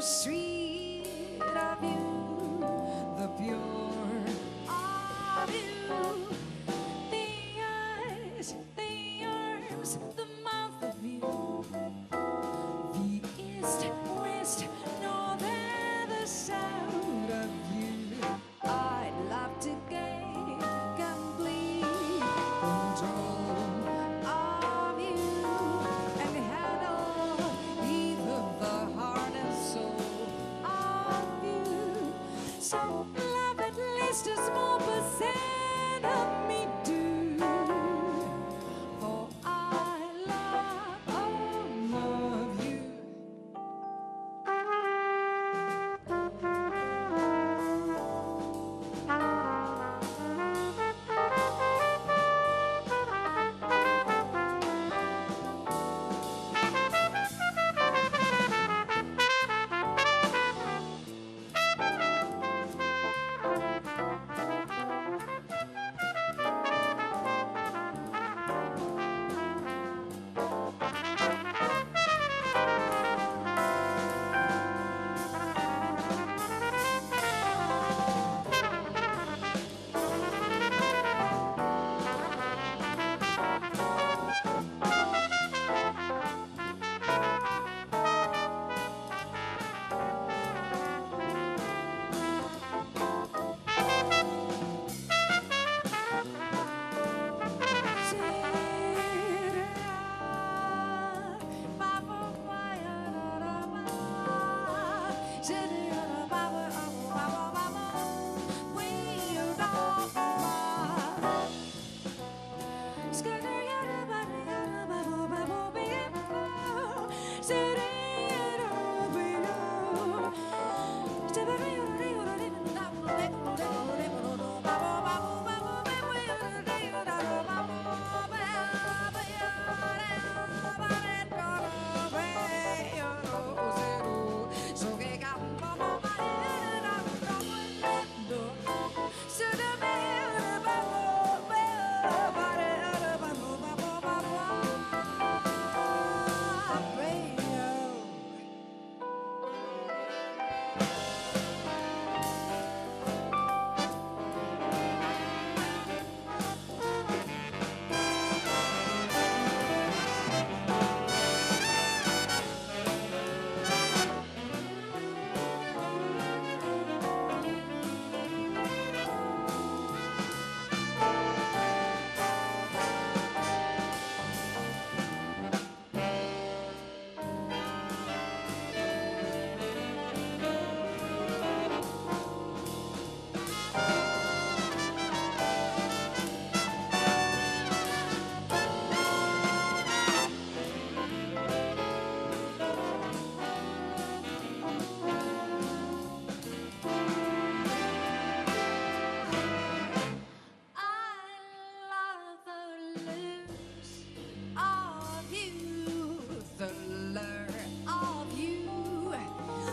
sweet of you, the pure of you, the eyes, the arms, the mouth of you, the east, west, north, and the south of you. I'd love to gain complete control of you and handle even the heart and soul of you. So love at least a small percent of me do, for I love all of you.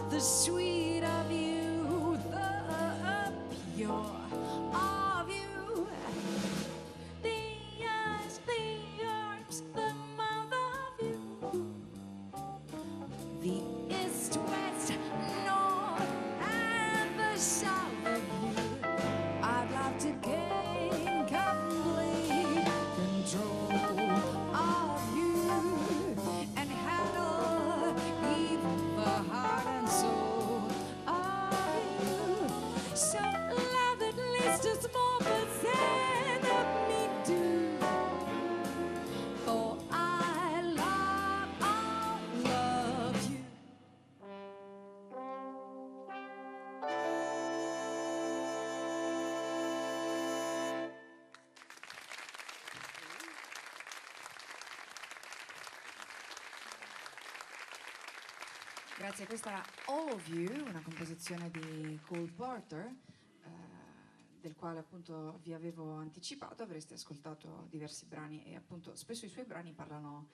The sweet of you, the pure of you, the eyes, the arms, the mouth of you, the east, west, north, and the south of you. I'd love to gain complete control of you and handle even the heart and soul of you. So love at least a small percent of me do, for I love all of you. Grazie, questa era All of You, una composizione di Cole Porter, del quale appunto vi avevo anticipato. Avreste ascoltato diversi brani e appunto spesso i suoi brani parlano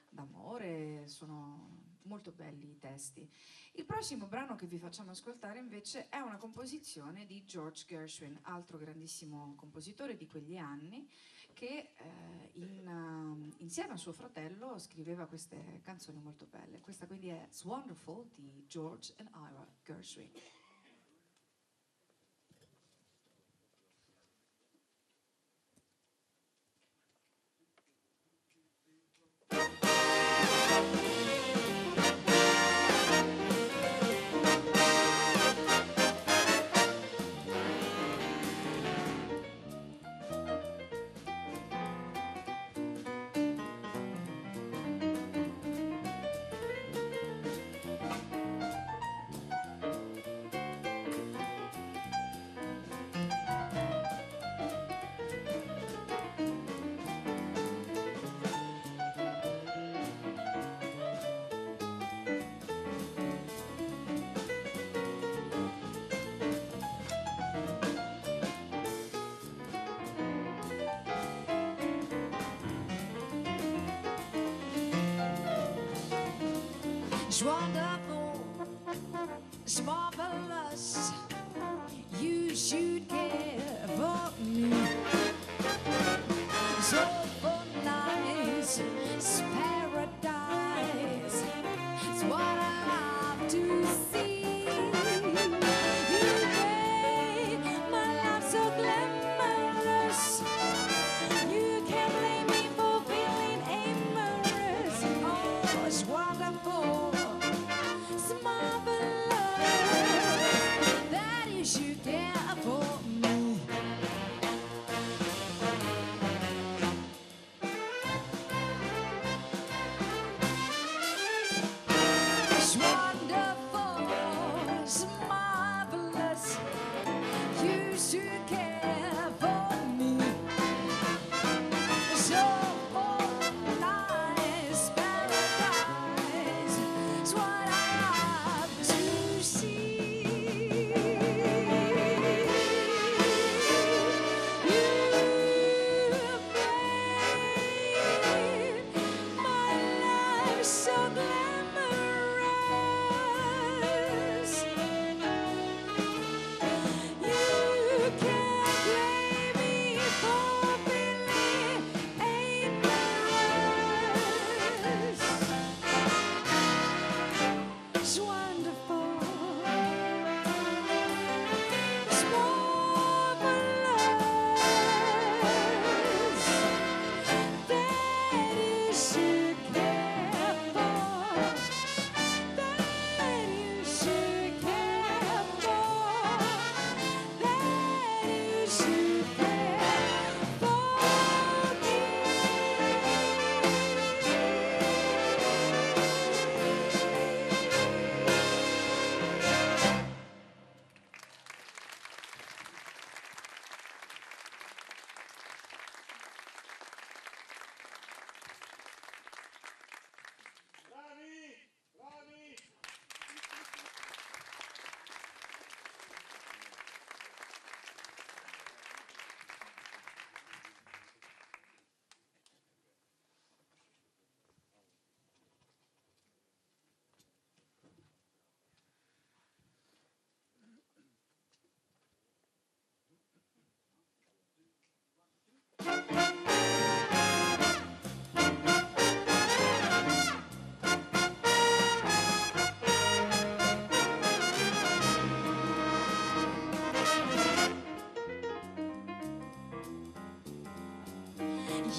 d'amore, sono molto belli i testi. Il prossimo brano che vi facciamo ascoltare invece è una composizione di George Gershwin, altro grandissimo compositore di quegli anni, che insieme a suo fratello scriveva queste canzoni molto belle. Questa quindi è It's Wonderful di George and Ira Gershwin. It's wonderful, it's marvelous, you should care for me. It's awful nice, it's paradise, it's what I love to see. You made my life so glamorous, you can't blame me for feeling amorous. Oh, it's wonderful. That you should care for me. It's wonderful, it's marvelous. You should care for me. So nice, paradise. It's what I love to see.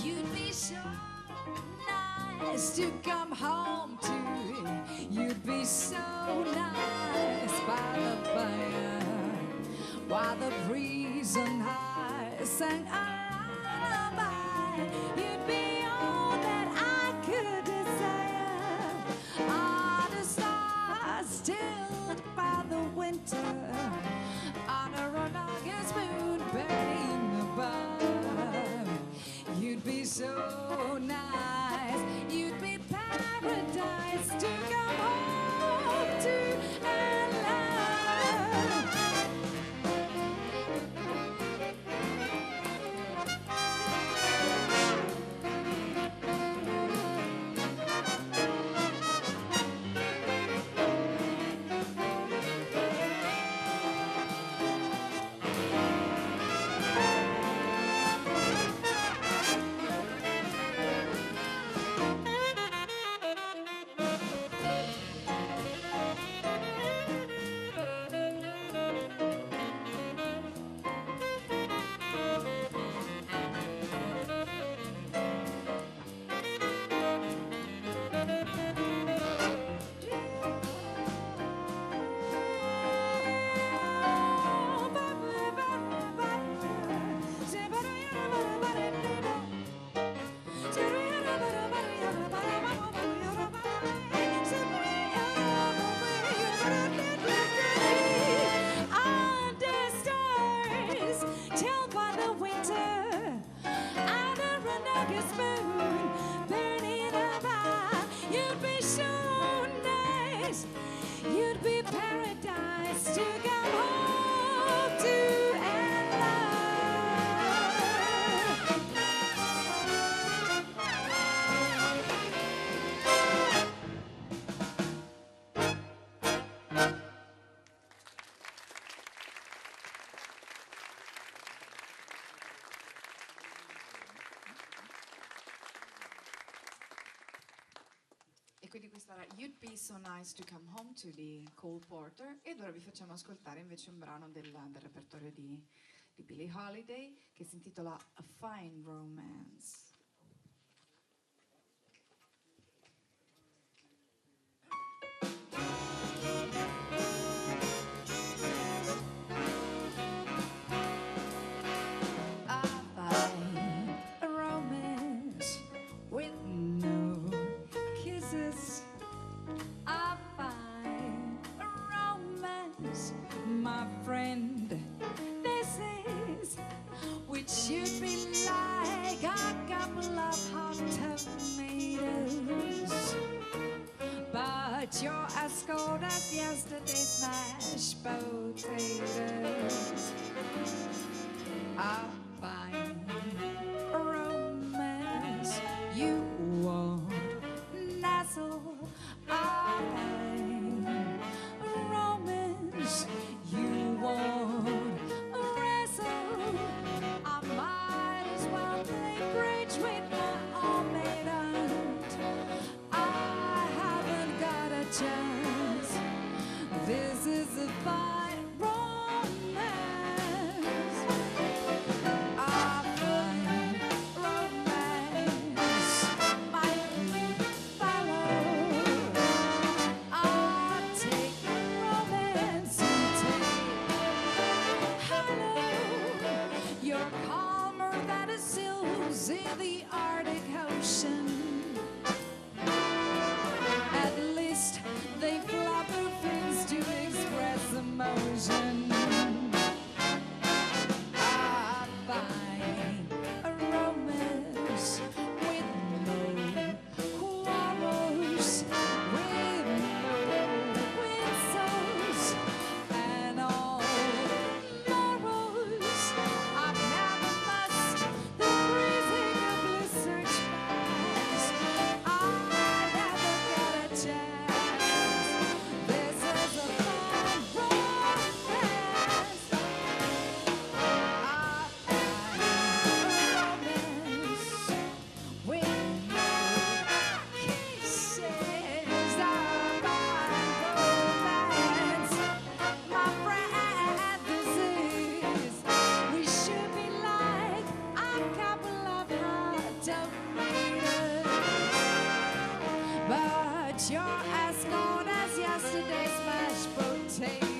You'd be so nice to come home to. You'd be so nice by the fire, while the breeze on high sang a lullaby. You'd be all that I could desire. All the stars stilled by the winter, under an August moon burning above. You'd be so nice, you'd be paradise to come home to and love. quindi questa era You'd Be So Nice to Come Home to di Cole Porter, ed ora vi facciamo ascoltare invece un brano del repertorio di Billie Holiday che si intitola A Fine Romance. You'd be like a couple of hot tomatoes, but you're as cold as yesterday's mashed potatoes. A fine romance you won't nestle. A fine romance you won't wrestle. I might as well play bridge with my own maiden. I haven't got a chance. This is a fine romance. A fine romance might follow. I'll take romance and take hello. You're calmer than a seals in the Arctic Ocean. At least they flap their fins to express emotion. I find a romance with no quarrels, with no whistles, and all morals. I've never must the freezing of blizzard skies. I never get a chance. This is a fine romance. A fine romance with no kisses. A fine romance. My friend, this is. We should be like a couple of hot tomatoes, but you're as cold as yesterday's mashed potatoes.